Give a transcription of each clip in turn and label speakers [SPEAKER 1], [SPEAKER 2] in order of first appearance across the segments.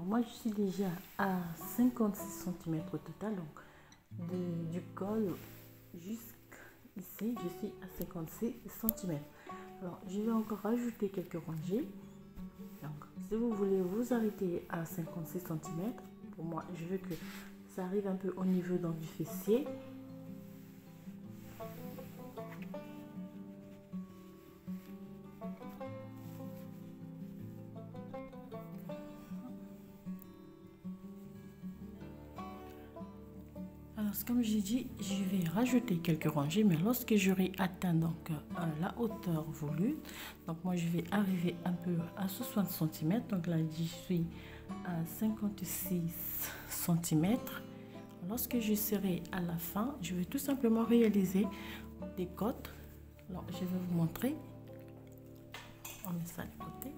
[SPEAKER 1] moi je suis déjà à 56 cm au total, donc du col jusqu'ici je suis à 56 cm. Alors je vais encore rajouter quelques rangées. Donc si vous voulez vous arrêter à 56 cm, pour moi je veux que ça arrive un peu au niveau donc, du fessier. Alors, comme j'ai dit, je vais rajouter quelques rangées, mais lorsque j'aurai atteint donc la hauteur voulue, donc moi je vais arriver un peu à 60 cm. Donc là, je suis à 56 cm. Lorsque je serai à la fin, je vais tout simplement réaliser des côtes. Alors, je vais vous montrer. On met ça de côté.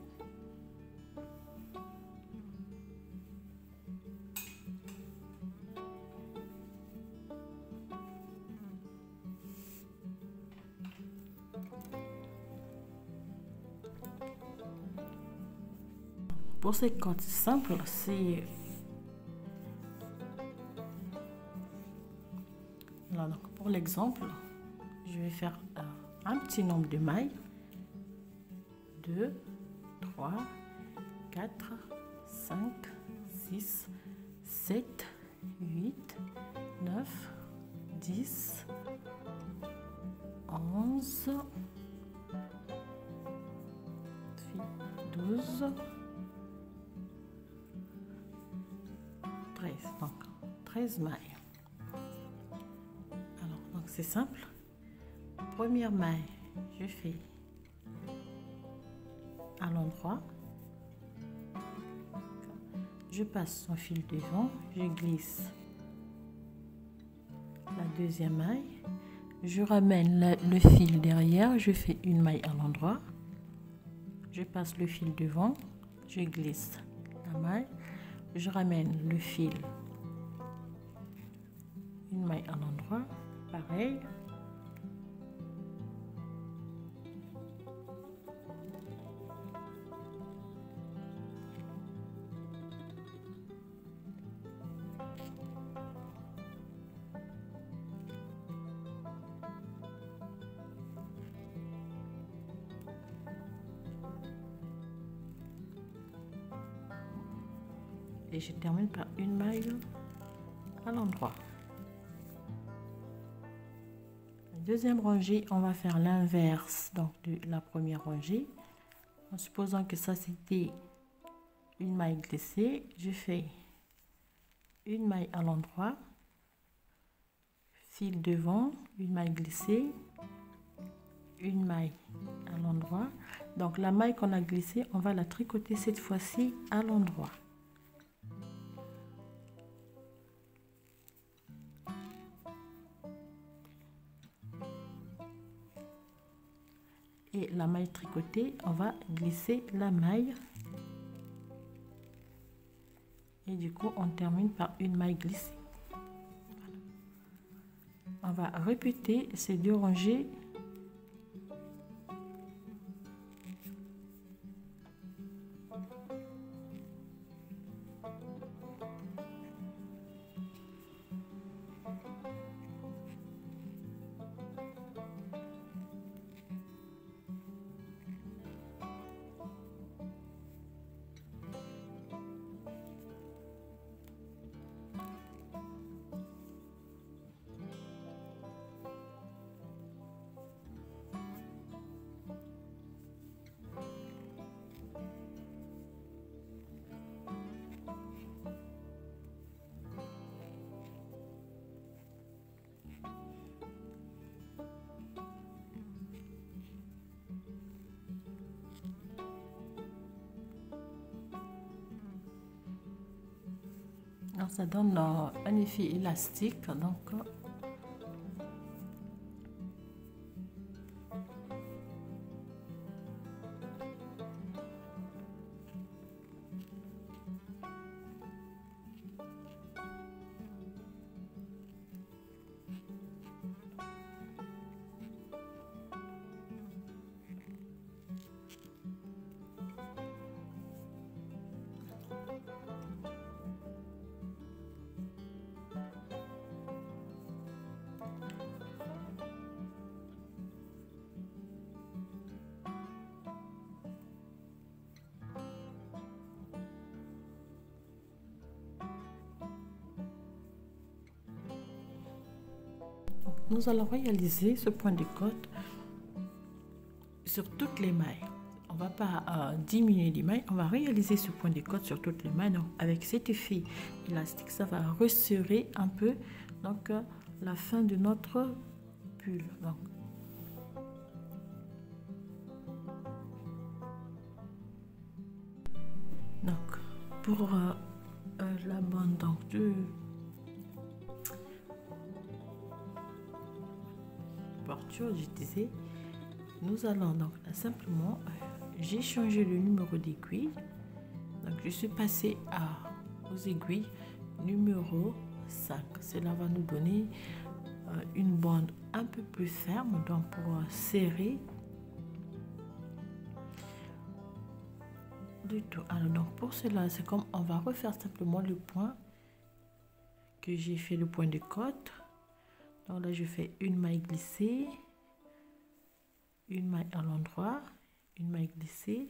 [SPEAKER 1] Pour ces côtes simples, c'est là, donc pour l'exemple, je vais faire un petit nombre de mailles. 2, 3, 4, 5, 6, 7, 8, 9, 10, 11, 12, 13. Donc 13 mailles. Alors, donc c'est simple. Première maille, je fais à l'endroit, je passe son fil devant, je glisse la deuxième maille, je ramène le fil derrière, je fais une maille à l'endroit, je passe le fil devant, je glisse la maille, je ramène le fil, une maille à l'endroit, pareil. Et je termine par une maille à l'endroit. La deuxième rangée, on va faire l'inverse donc de la première rangée. En supposant que ça c'était une maille glissée, je fais une maille à l'endroit, fil devant, une maille glissée, une maille à l'endroit. Donc la maille qu'on a glissée, on va la tricoter cette fois-ci à l'endroit. Et la maille tricotée, on va glisser la maille. Et du coup, on termine par une maille glissée. On va répéter ces deux rangées. Alors, ça donne un effet élastique. Donc, nous allons réaliser ce point de côte sur toutes les mailles. On va pas diminuer les mailles, on va réaliser ce point de côte sur toutes les mailles. Donc avec cet effet élastique, ça va resserrer un peu donc la fin de notre pull. Donc pour la bande donc de porture, je disais, nous allons donc là, simplement j'ai changé le numéro d'aiguille, donc je suis passée aux aiguilles numéro 5. Cela va nous donner une bande un peu plus ferme donc pour serrer du tout. Alors donc pour cela, c'est comme on va refaire simplement le point que j'ai fait, le point de côte. Donc là je fais une maille glissée, une maille à l'endroit, une maille glissée,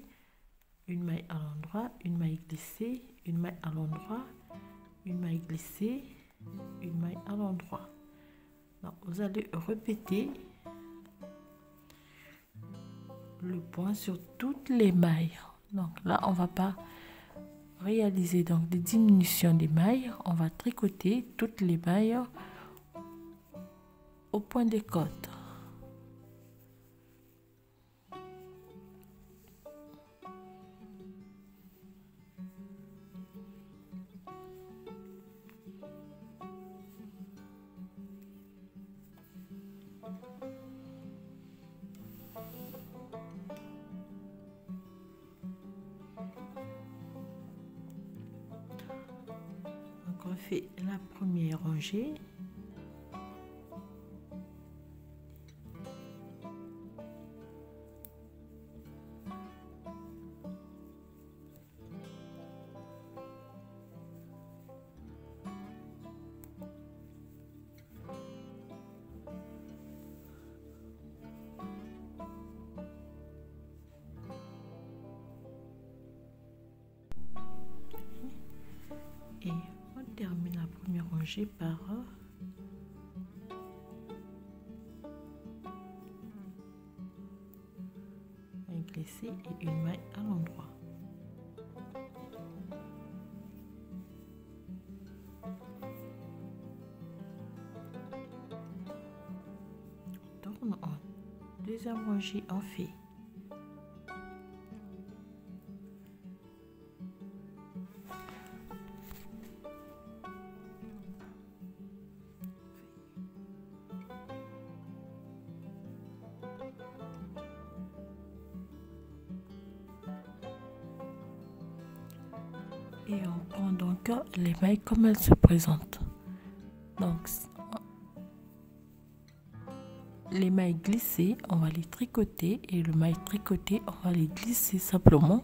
[SPEAKER 1] une maille à l'endroit, une maille glissée, une maille à l'endroit, une maille glissée, une maille à l'endroit. Donc vous allez répéter le point sur toutes les mailles. Donc là on va pas réaliser donc des diminutions des mailles, on va tricoter toutes les mailles au point des côtes. Donc on fait la première rangée. Et on termine la première rangée par un glissé et une maille à l'endroit. Tourne en deuxième rangée, on fait et on prend donc les mailles comme elles se présentent. Donc les mailles glissées, on va les tricoter et le maille tricoté, on va les glisser simplement.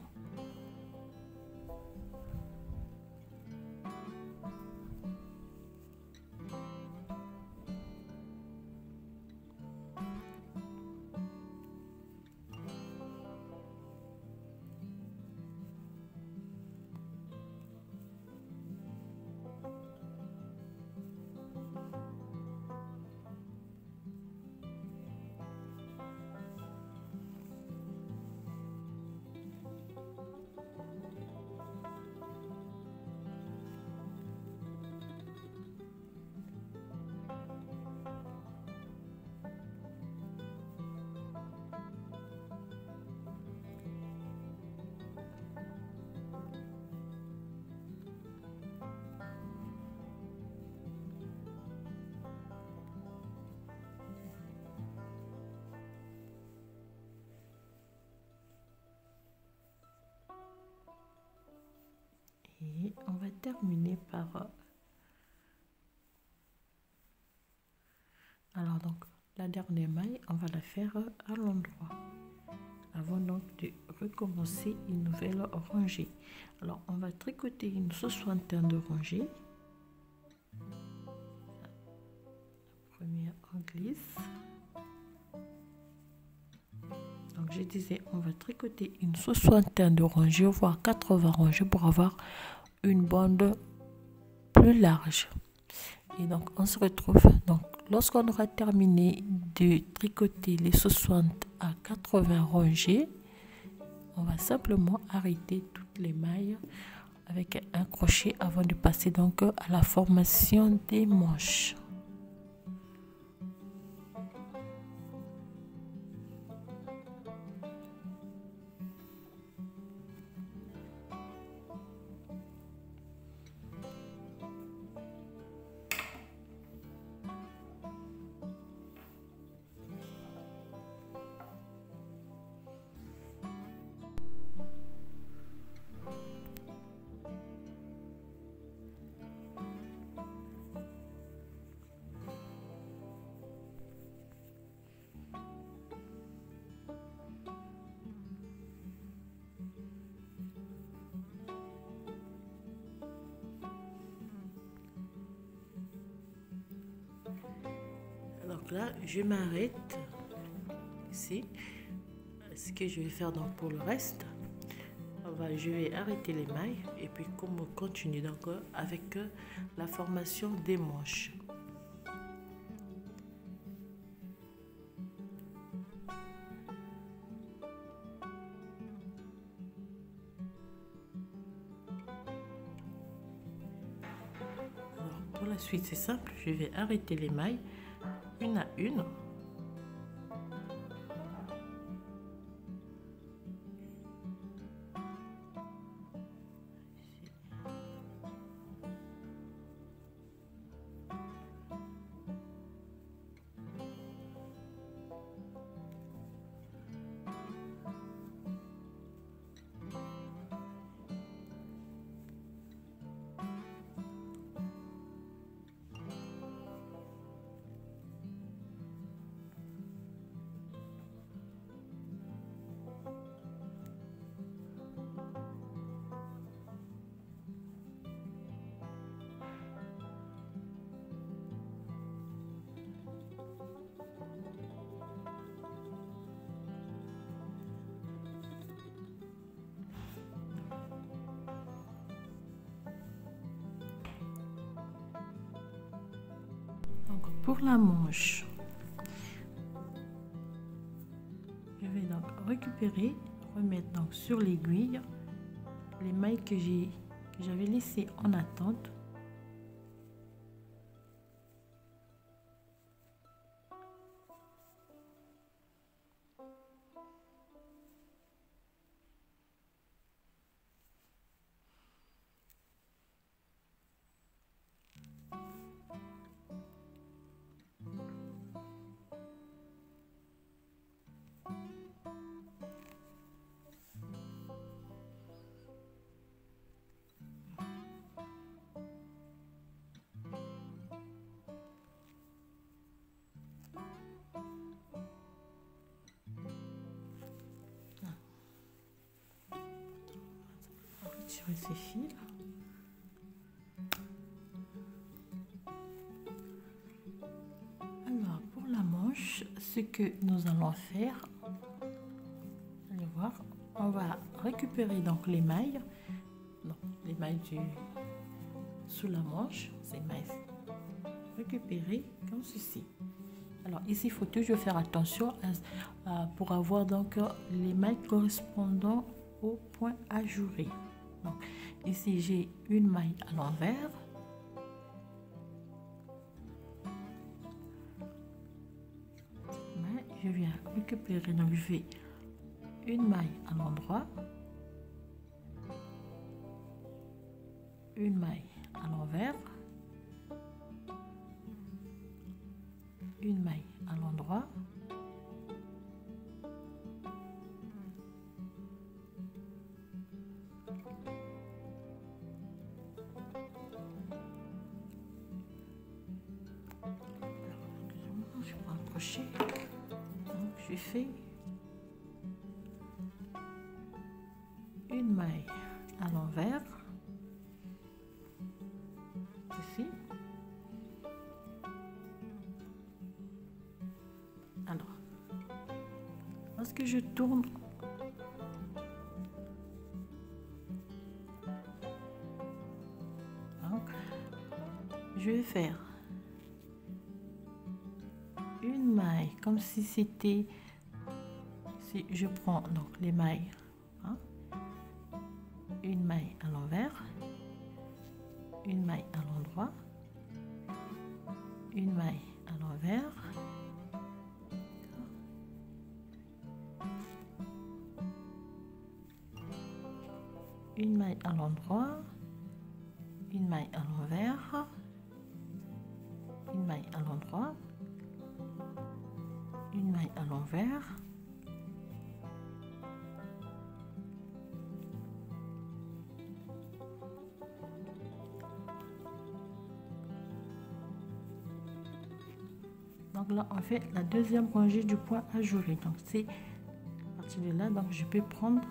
[SPEAKER 1] Et on va terminer par alors donc la dernière maille, on va la faire à l'endroit avant donc de recommencer une nouvelle rangée. Alors on va tricoter une soixantaine de rangées. La première on glisse. Donc je disais on va tricoter une soixantaine de rangées voire 80 rangées pour avoir une bande plus large. Et donc on se retrouve donc lorsqu'on aura terminé de tricoter les 60 à 80 rangées, on va simplement arrêter toutes les mailles avec un crochet avant de passer donc à la formation des manches. Donc là, je m'arrête ici. Ce que je vais faire donc pour le reste, je vais arrêter les mailles et puis comme on continue donc avec la formation des manches. Alors pour la suite c'est simple, je vais arrêter les mailles une à une. Donc pour la manche, je vais donc récupérer, remettre donc sur l'aiguille les mailles que j'avais laissées en attente. Retirer ces fils. Alors pour la manche, ce que nous allons faire, allez voir, on va récupérer donc les mailles, sous la manche, ces mailles récupérées comme ceci. Alors ici, il faut toujours faire attention pour avoir donc les mailles correspondant au point ajouré. Donc ici, j'ai une maille à l'envers. Je viens récupérer, donc je fais une maille à l'endroit, une maille à l'envers, une maille à l'endroit, je prends un crochet, donc je fais une maille à l'envers, ici. Alors, lorsque je tourne, donc, je vais faire mailles, comme si c'était, si je prends donc les mailles, hein, une maille à l'envers, une maille à l'endroit, une maille à l'envers, une maille à l'endroit, une maille à l'envers, une maille à l'endroit, une maille à l'envers, donc là on fait la deuxième rangée du point ajouré. Donc c'est à partir de là, donc je peux prendre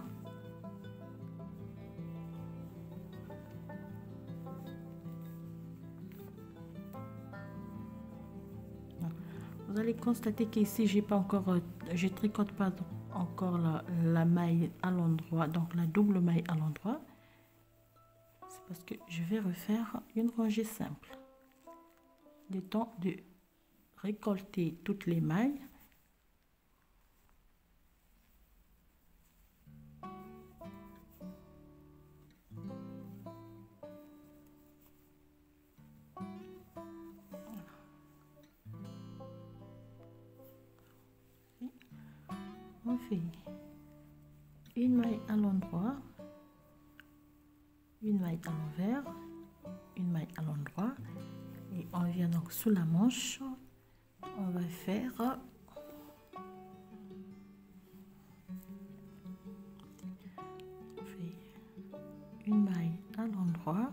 [SPEAKER 1] vous allez constater qu'ici j'ai pas encore je tricote pas encore la maille à l'endroit, donc la double maille à l'endroit. C'est parce que je vais refaire une rangée simple, le temps de récolter toutes les mailles. On fait une maille à l'endroit, une maille à l'envers, une maille à l'endroit, et on vient donc sous la manche, on va faire une maille à l'endroit,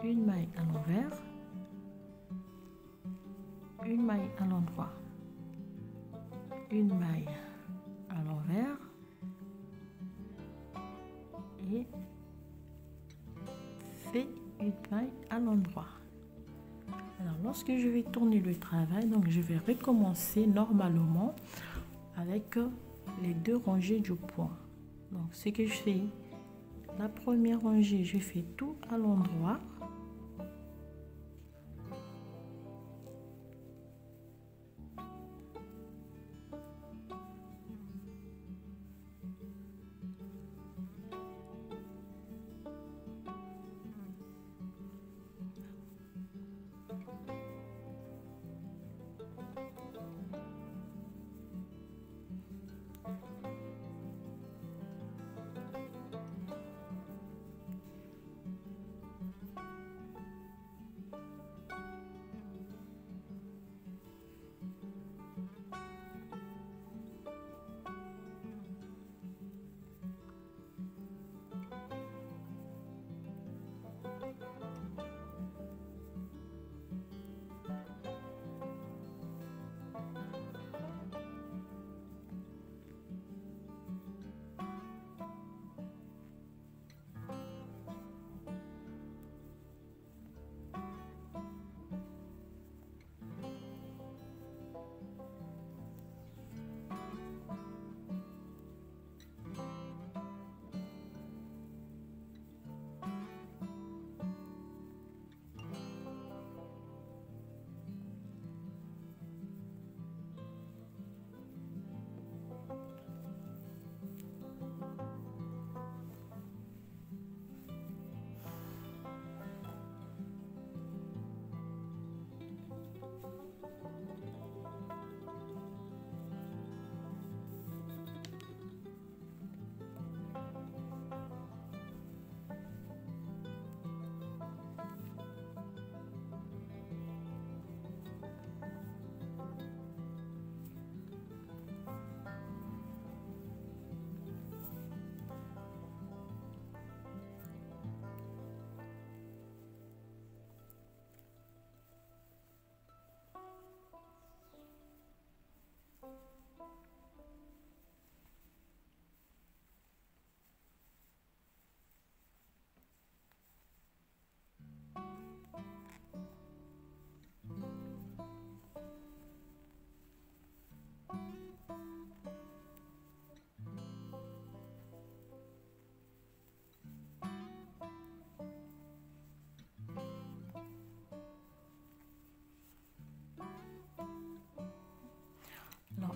[SPEAKER 1] une maille à l'envers, une maille à l'endroit, une maille à l'envers et fait une maille à l'endroit. Alors lorsque je vais tourner le travail, donc je vais recommencer normalement avec les deux rangées du point. Donc ce que je fais, la première rangée, je fais tout à l'endroit.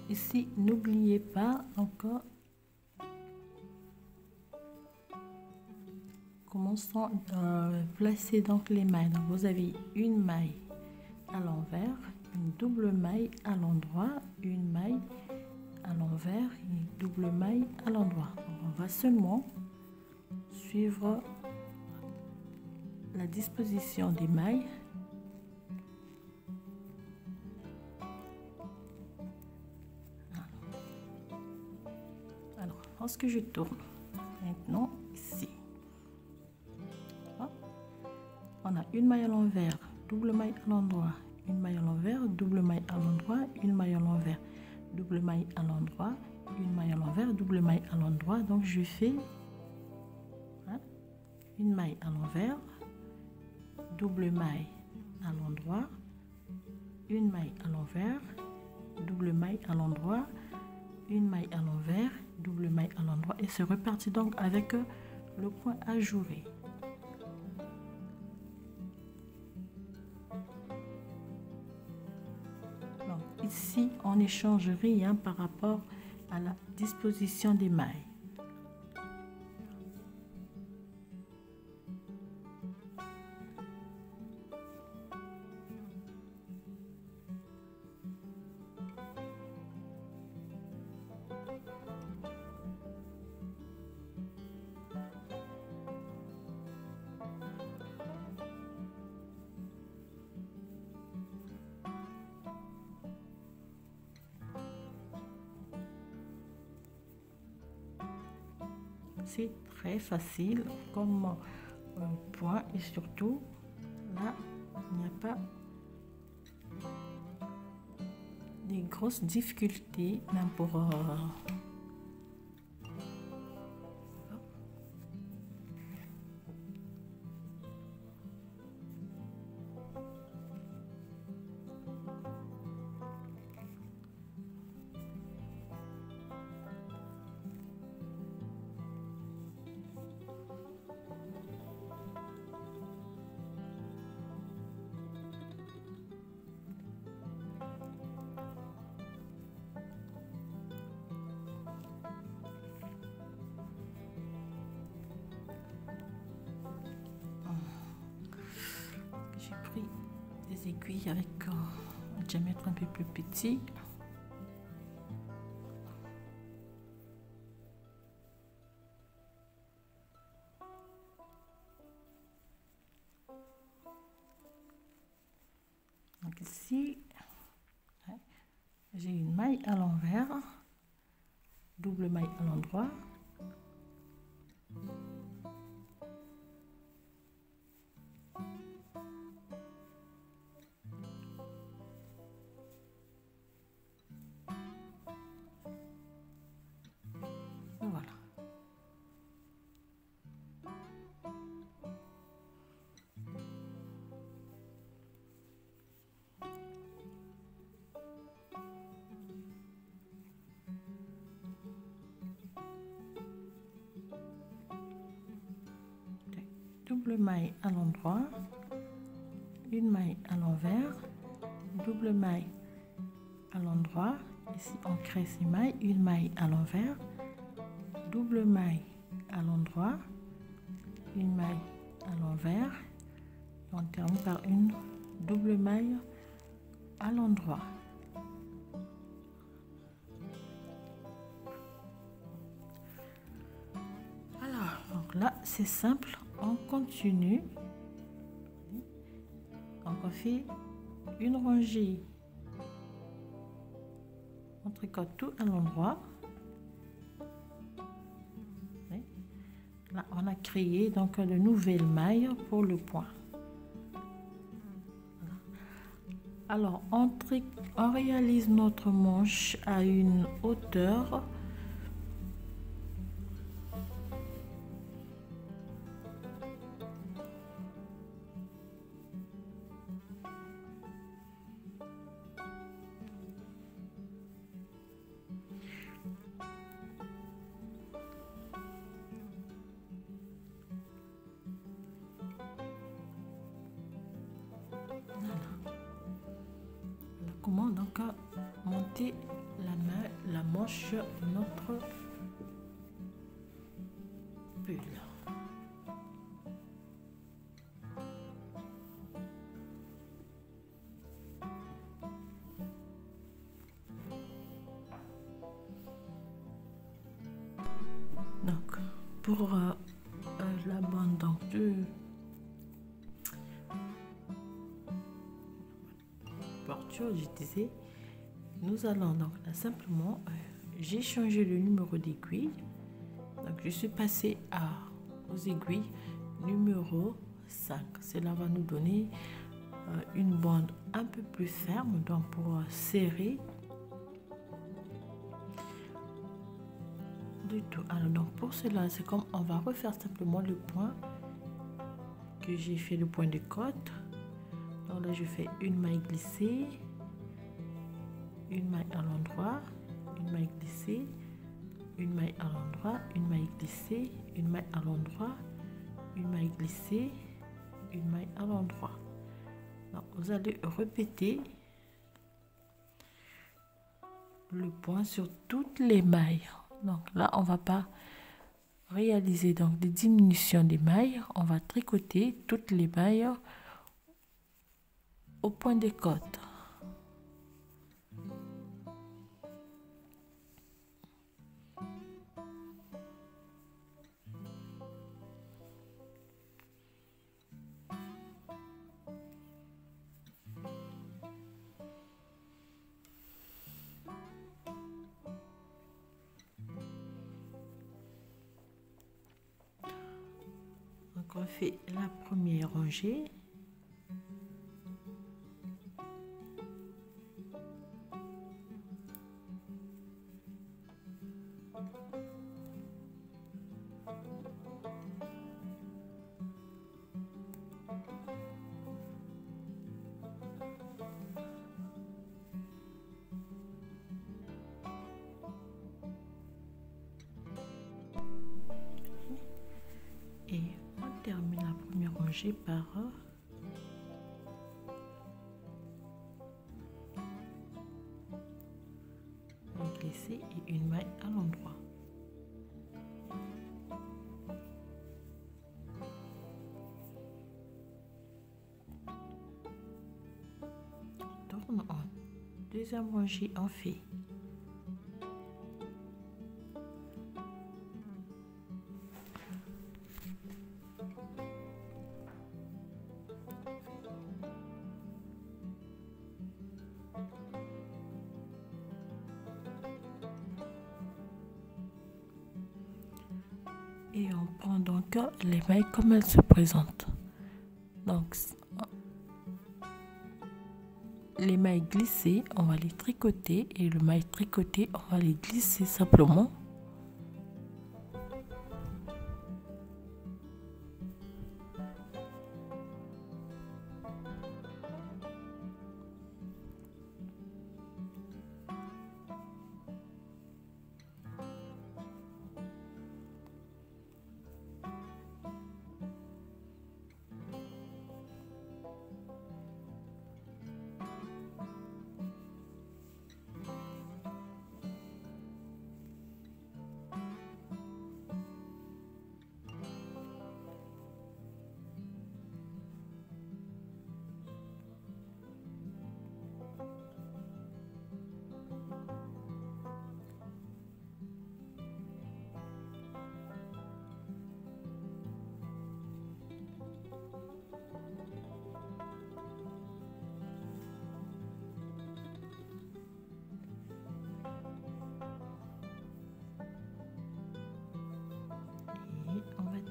[SPEAKER 1] ici, n'oubliez pas encore. Commençons à placer donc les mailles. Donc vous avez une maille à l'envers, une double maille à l'endroit, une maille à l'envers, une double maille à l'endroit. On va seulement suivre la disposition des mailles. Alors, lorsque je tourne, maintenant ici, on a une maille à l'envers, double maille à l'endroit, une maille à l'envers, double maille à l'endroit, une maille à l'envers, double maille à l'endroit, une maille à l'envers, double maille à l'endroit. Donc je fais une maille à l'envers, double maille à l'endroit, une maille à l'envers, double maille à l'endroit, une maille à l'envers, double maille à l'endroit, et c'est reparti donc avec le point ajouré. Donc ici on n'échange rien par rapport à la disposition des mailles. C'est très facile comme point, et surtout là il n'y a pas des grosses difficultés même pour j'ai pris des aiguilles avec un diamètre un peu plus petit. Donc ici, j'ai une maille à l'envers, double maille à l'endroit, voilà. Double maille à l'endroit, une maille à l'envers, double maille à l'endroit. Ici on crée ces mailles, une maille à l'envers, double maille à l'endroit, une maille à l'envers, et on termine par une double maille à l'endroit. Alors donc là c'est simple, on continue. Donc on fait une rangée, on tricote tout à l'endroit. Là on a créé donc de nouvelles mailles pour le point. Alors on réalise notre manche à une hauteur comment donc monter la manche de notre pull. Donc pour la bande donc de porture, je disais, nous allons donc là simplement j'ai changé le numéro d'aiguille, donc je suis passée aux aiguilles numéro 5. Cela va nous donner une bande un peu plus ferme, donc pour serrer du tout. Alors donc pour cela, c'est comme on va refaire simplement le point que j'ai fait, le point de côte. Donc là je fais une maille glissée, une maille à l'endroit, une maille glissée, une maille à l'endroit, une maille glissée, une maille à l'endroit, une maille glissée, une maille à l'endroit. Donc vous allez répéter le point sur toutes les mailles. Donc là on va pas réaliser donc des diminutions des mailles, on va tricoter toutes les mailles au point des côtes. Donc on fait la première rangée. Et on termine la première rangée par un glissé et une maille à l'endroit. Tourne en deuxième rangée, on fait et on prend donc les mailles comme elles se présentent. Donc les mailles glissées, on va les tricoter, et le maille tricoté, on va les glisser simplement.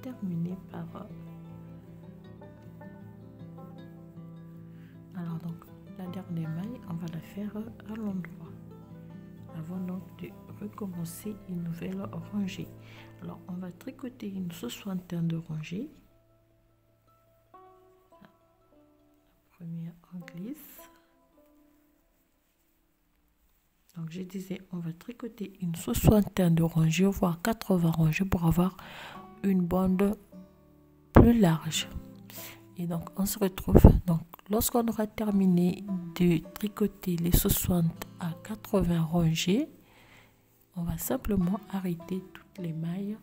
[SPEAKER 1] Terminer par alors donc la dernière maille on va la faire à l'endroit avant donc de recommencer une nouvelle rangée. Alors on va tricoter une soixantaine de rangées. La première on glisse, donc je disais on va tricoter une soixantaine de rangées voire 80 rangées pour avoir une bande plus large. Et donc on se retrouve donc lorsqu'on aura terminé de tricoter les 60 à à 80 rangées. On va simplement arrêter toutes les mailles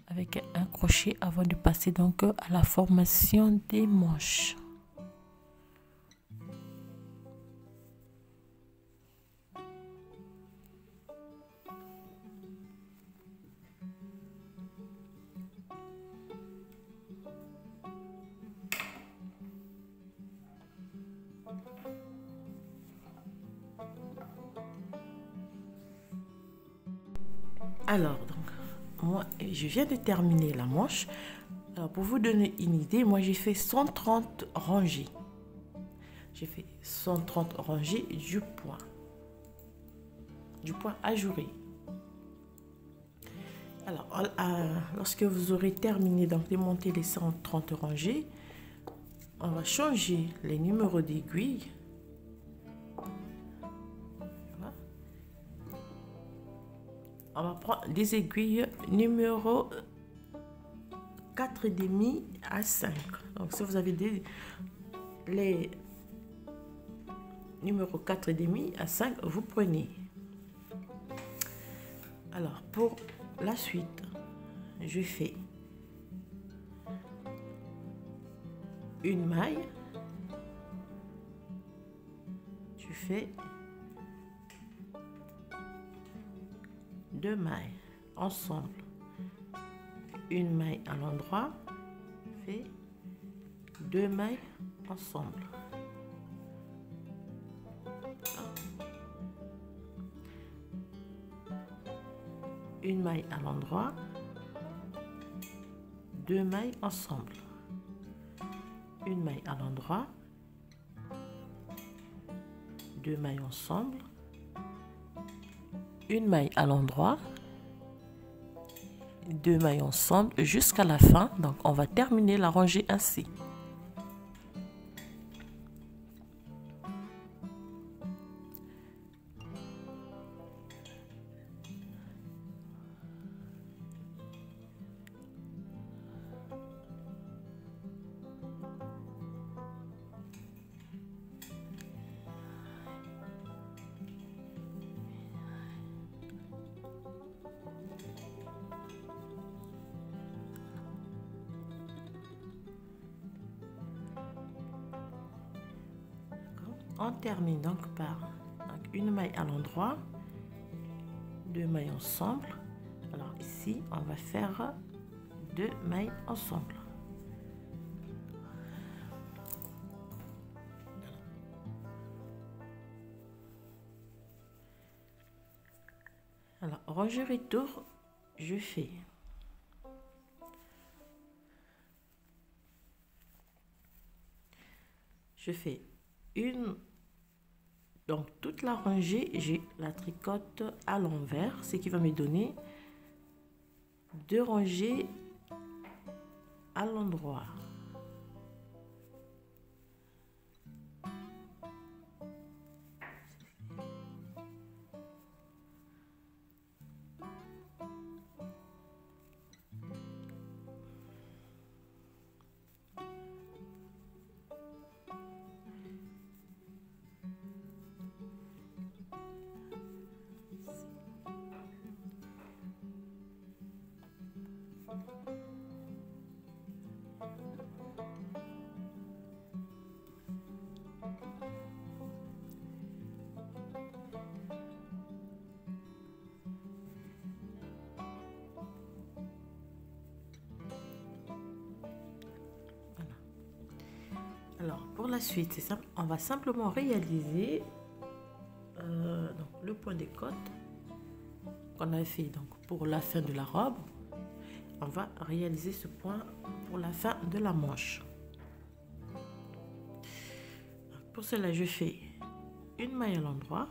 [SPEAKER 1] avec un crochet avant de passer donc à la formation des manches. Alors, donc, moi, je viens de terminer la manche. Alors, pour vous donner une idée, moi, j'ai fait 130 rangées. J'ai fait 130 rangées du point ajouré. Alors, lorsque vous aurez terminé donc de monter les 130 rangées, on va changer les numéros d'aiguille. On va prendre des aiguilles numéro 4,5 à 5. Donc, si vous avez les numéros 4,5 à 5, vous prenez. Alors, pour la suite, je fais une maille. Je fais 2 mailles ensemble, une maille à l'endroit, fait 2 mailles ensemble, une maille à l'endroit, 2 mailles ensemble, une maille à l'endroit, 2 mailles ensemble, une maille à l'endroit, 2 mailles ensemble jusqu'à la fin. Donc on va terminer la rangée ainsi. On termine donc par une maille à l'endroit, 2 mailles ensemble. Alors ici, on va faire 2 mailles ensemble. Alors, rangée retour, je fais une. Donc toute la rangée, j'ai la tricote à l'envers, ce qui va me donner 2 rangées à l'endroit. Alors, pour la suite, c'est simple, on va simplement réaliser donc, le point des côtes qu'on a fait donc, pour la fin de la robe. On va réaliser ce point pour la fin de la manche. Pour cela, je fais une maille à l'endroit,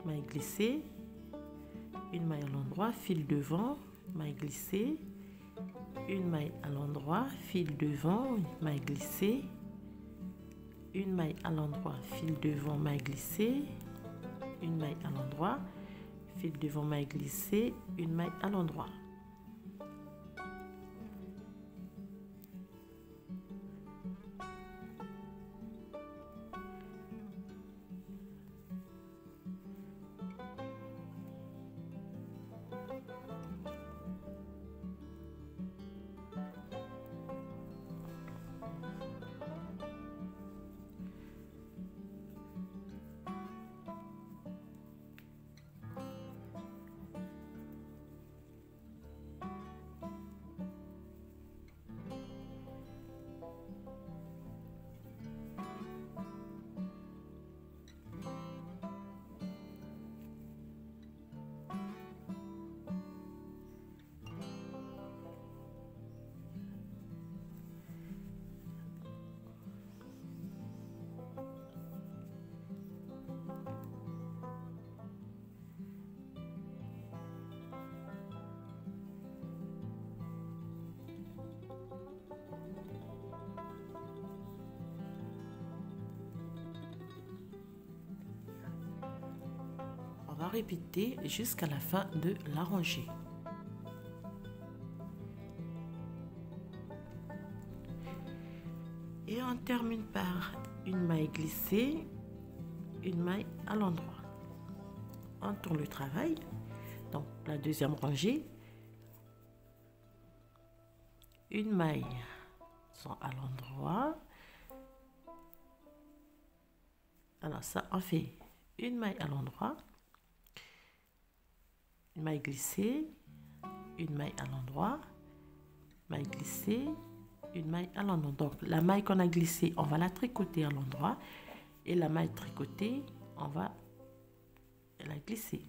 [SPEAKER 1] maille glissée, une maille à l'endroit, fil devant, maille glissée, une maille à l'endroit, fil devant, maille glissée, une maille à l'endroit, fil devant, maille glissée, une maille à l'endroit, fil devant, maille glissée, une maille à l'endroit. répéter jusqu'à la fin de la rangée. Et on termine par une maille glissée, une maille à l'endroit. On tourne le travail, donc la deuxième rangée, une maille à l'endroit. Alors ça, on fait une maille à l'endroit, une maille glissée, une maille à l'endroit, maille glissée, une maille à l'endroit. Donc la maille qu'on a glissée, on va la tricoter à l'endroit, et la maille tricotée, on va la glisser.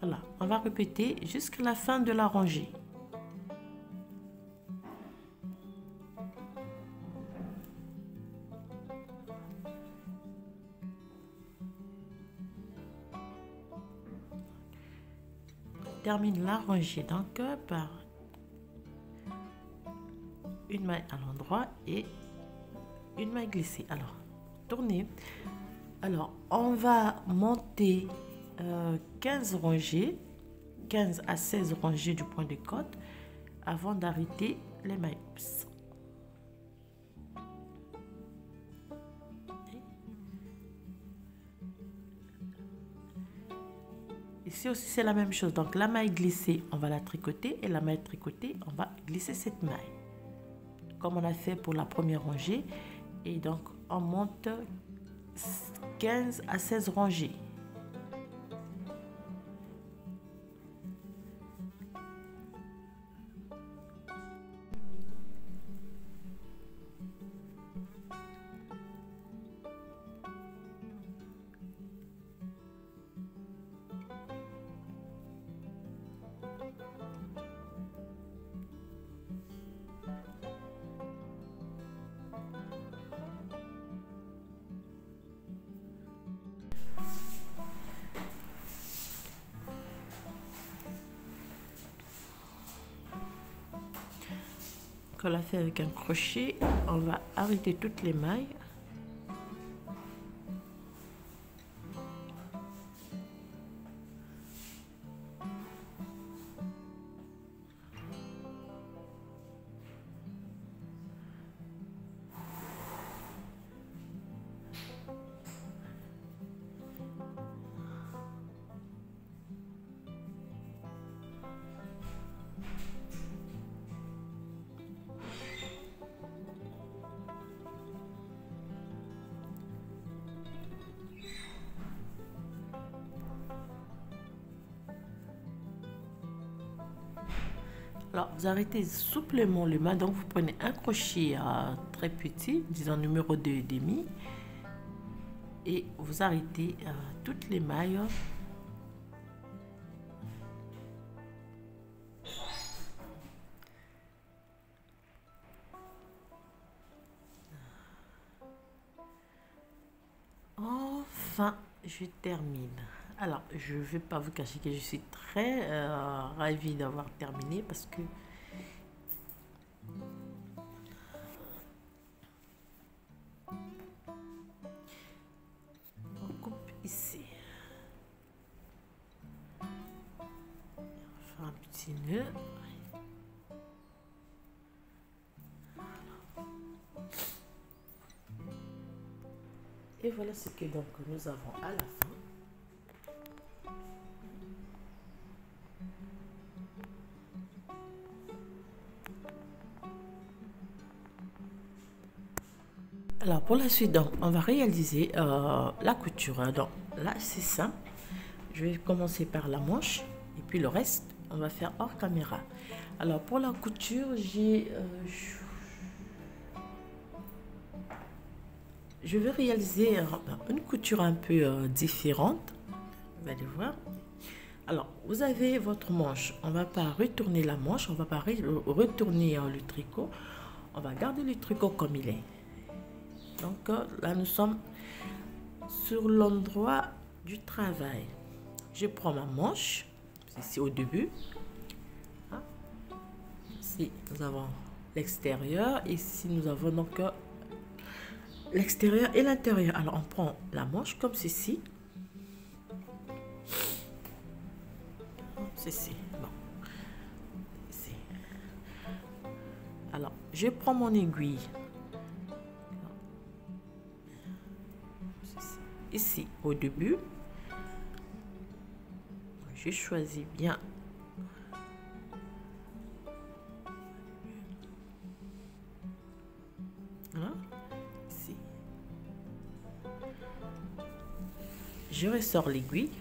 [SPEAKER 1] Voilà, on va répéter jusqu'à la fin de la rangée. On termine la rangée donc par une maille à l'endroit et une maille glissée. Alors, tournez. Alors, on va monter 15 rangées, 15 à 16 rangées du point de côte avant d'arrêter les mailles. Ici aussi c'est la même chose, donc la maille glissée on va la tricoter et la maille tricotée on va glisser cette maille comme on a fait pour la première rangée, et donc on monte 15 à 16 rangées. On l'a fait avec un crochet, on va arrêter toutes les mailles. Alors, vous arrêtez souplement le main, donc vous prenez un crochet très petit, disons numéro 2,5, et vous arrêtez toutes les mailles. Enfin, je termine. Alors, je ne vais pas vous cacher que je suis très ravie d'avoir terminé parce que on coupe ici. On fait un petit nœud. Et voilà ce que donc nous avons à la fin. Alors pour la suite, donc, on va réaliser la couture. Donc là c'est simple. Je vais commencer par la manche et puis le reste on va faire hors caméra. Alors pour la couture, je vais réaliser une couture un peu différente. Vous allez voir. Alors vous avez votre manche. On va pas retourner la manche, on va pas retourner le tricot. on va garder le tricot comme il est. Donc là, nous sommes sur l'endroit du travail. Je prends ma manche, ici au début. Ici, nous avons l'extérieur. Ici, nous avons donc l'extérieur et l'intérieur. Alors, on prend la manche comme ceci. Ceci. Bon. Ici. Alors, je prends mon aiguille. Ici, au début, je choisis bien ici. Je ressors l'aiguille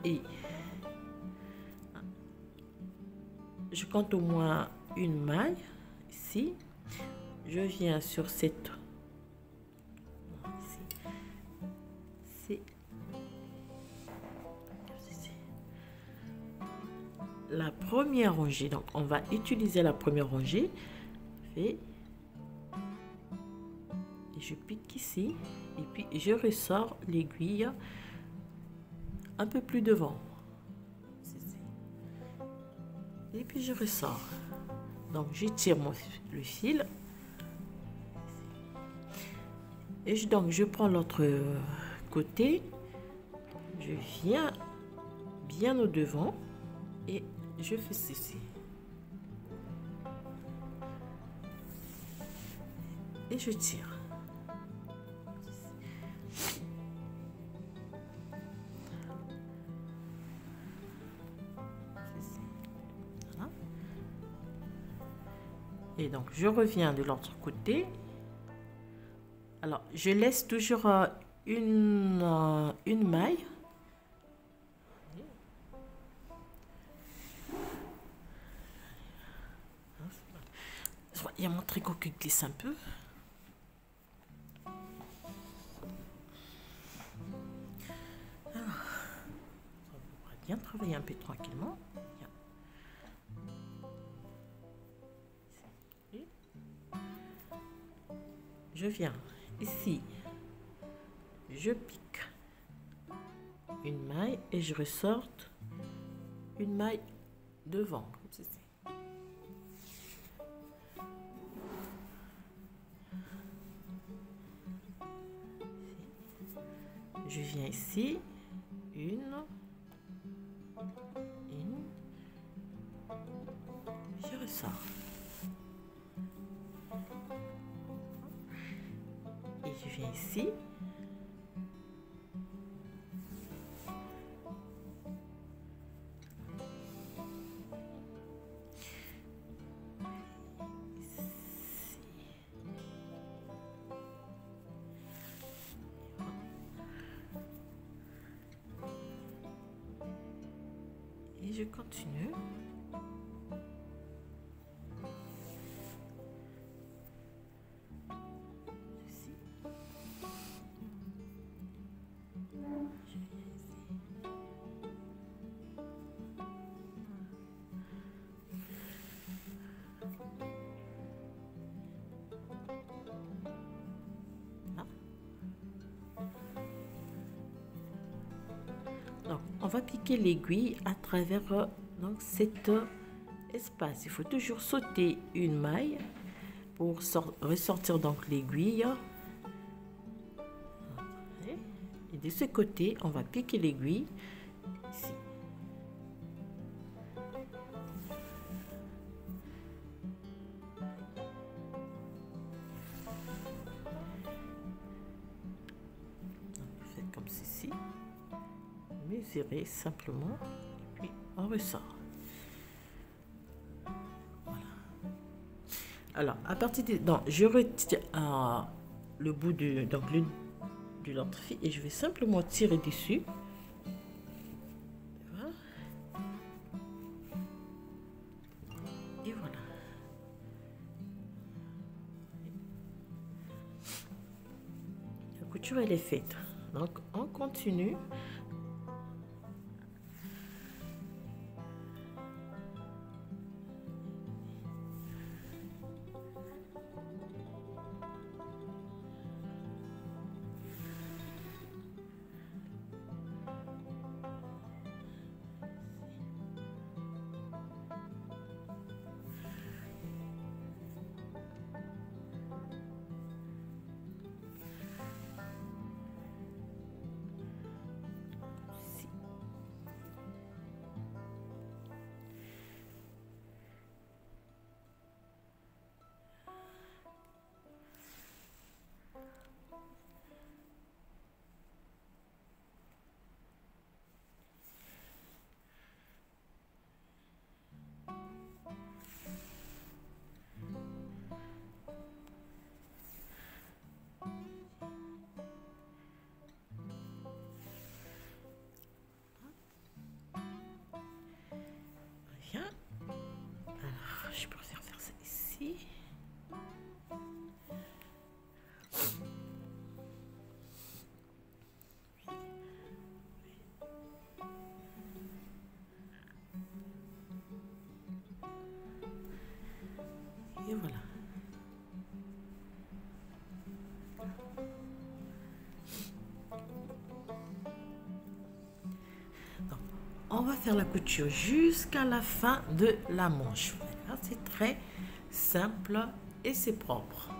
[SPEAKER 1] et je compte au moins une maille ici. Je viens sur cette la première rangée. Donc on va utiliser la première rangée et je pique ici et puis je ressors l'aiguille un peu plus devant et puis je ressors. Donc je tire le fil et je prends l'autre côté, je viens bien au devant et je fais ceci et je tire. Voilà. Et donc je reviens de l'autre côté. Alors je laisse toujours une maille. Il y a mon tricot qui glisse un peu. Alors, on va bien travailler un peu tranquillement. Je viens ici, je pique une maille et je ressorte une maille devant. Je viens ici, je ressors. Et je viens ici. Et je continue. Ici. Je viens ici. Là. Donc, on va piquer l'aiguille à travers donc cet espace. Il faut toujours sauter une maille pour ressortir donc l'aiguille. Et de ce côté, on va piquer l'aiguille ici. Faites comme ceci. Mesurez simplement et puis on ressort. Voilà. Alors à partir de donc je retire le bout de l'autre fil et je vais simplement tirer dessus. Voilà. Et voilà. La couture elle est faite. Donc on continue.
[SPEAKER 2] je préfère faire ça ici. Et voilà. Donc, on va faire la couture jusqu'à la fin de la manche. Voilà, c'est très simple et c'est propre.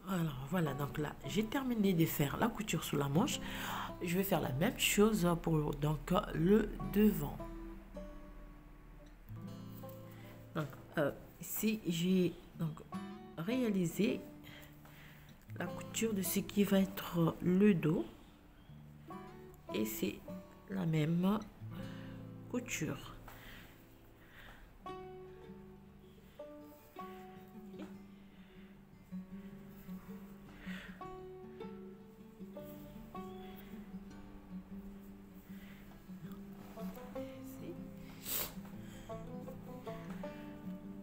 [SPEAKER 2] Alors voilà, donc là j'ai terminé de faire la couture sous la manche. Je vais faire la même chose pour donc le devant. Donc ici j'ai donc réalisé la couture de ce qui va être le dos et c'est la même couture.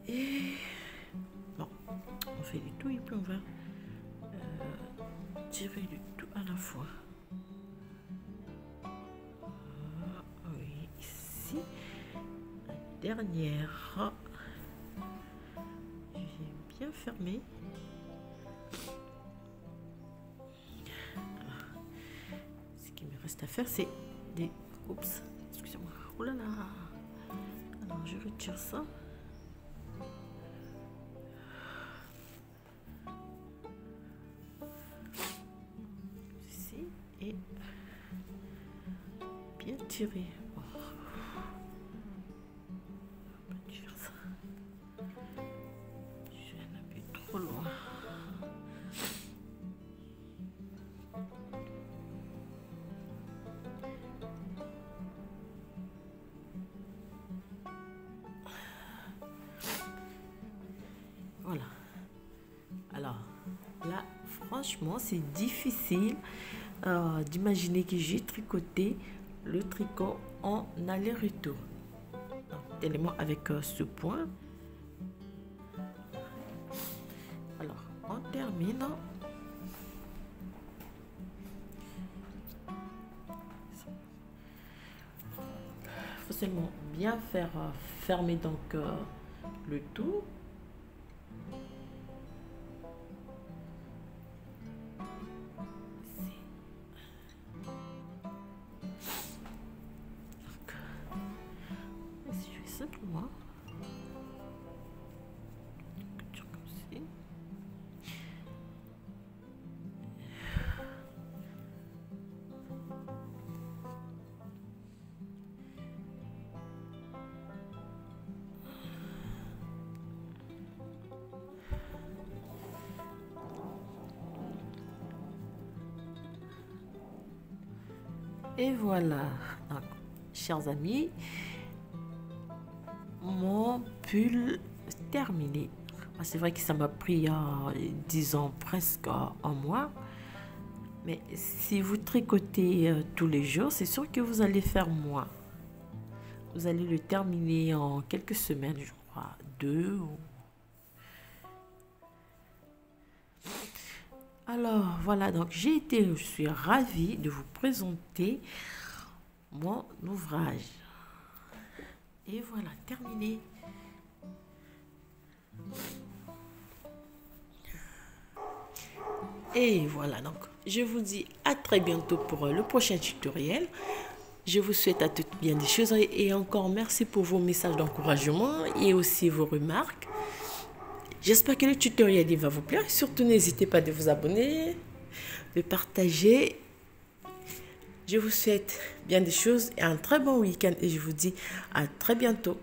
[SPEAKER 2] Et bon, on fait du tout et puis on va tirer du tout à la fois. Oui, ici, la dernière, je vais bien fermer. Ce qui me reste à faire, c'est des... Oups, excusez-moi. Oh là là. Alors, je retire ça. Ici, et bien tirer. Oh. On va faire ça. Je vais un peu trop loin. Voilà. Alors, là, franchement, c'est difficile d'imaginer que j'ai tricoté le tricot en aller-retour. élément avec ce point. Alors, on termine. Il faut seulement bien faire fermer donc le tout. Simplement comme ci. Et voilà, donc, chers amis, mon pull terminé. C'est vrai que ça m'a pris, disons, presque un mois. Mais si vous tricotez tous les jours, c'est sûr que vous allez faire moins. Vous allez le terminer en quelques semaines, je crois, 2 ou... Alors, voilà, donc je suis ravie de vous présenter mon ouvrage. Et voilà, terminé. Et voilà, donc, je vous dis à très bientôt pour le prochain tutoriel. Je vous souhaite à toutes bien des choses et encore merci pour vos messages d'encouragement et aussi vos remarques. J'espère que le tutoriel va vous plaire. Surtout, n'hésitez pas de vous abonner, de partager. Je vous souhaite bien des choses et un très bon week-end et je vous dis à très bientôt.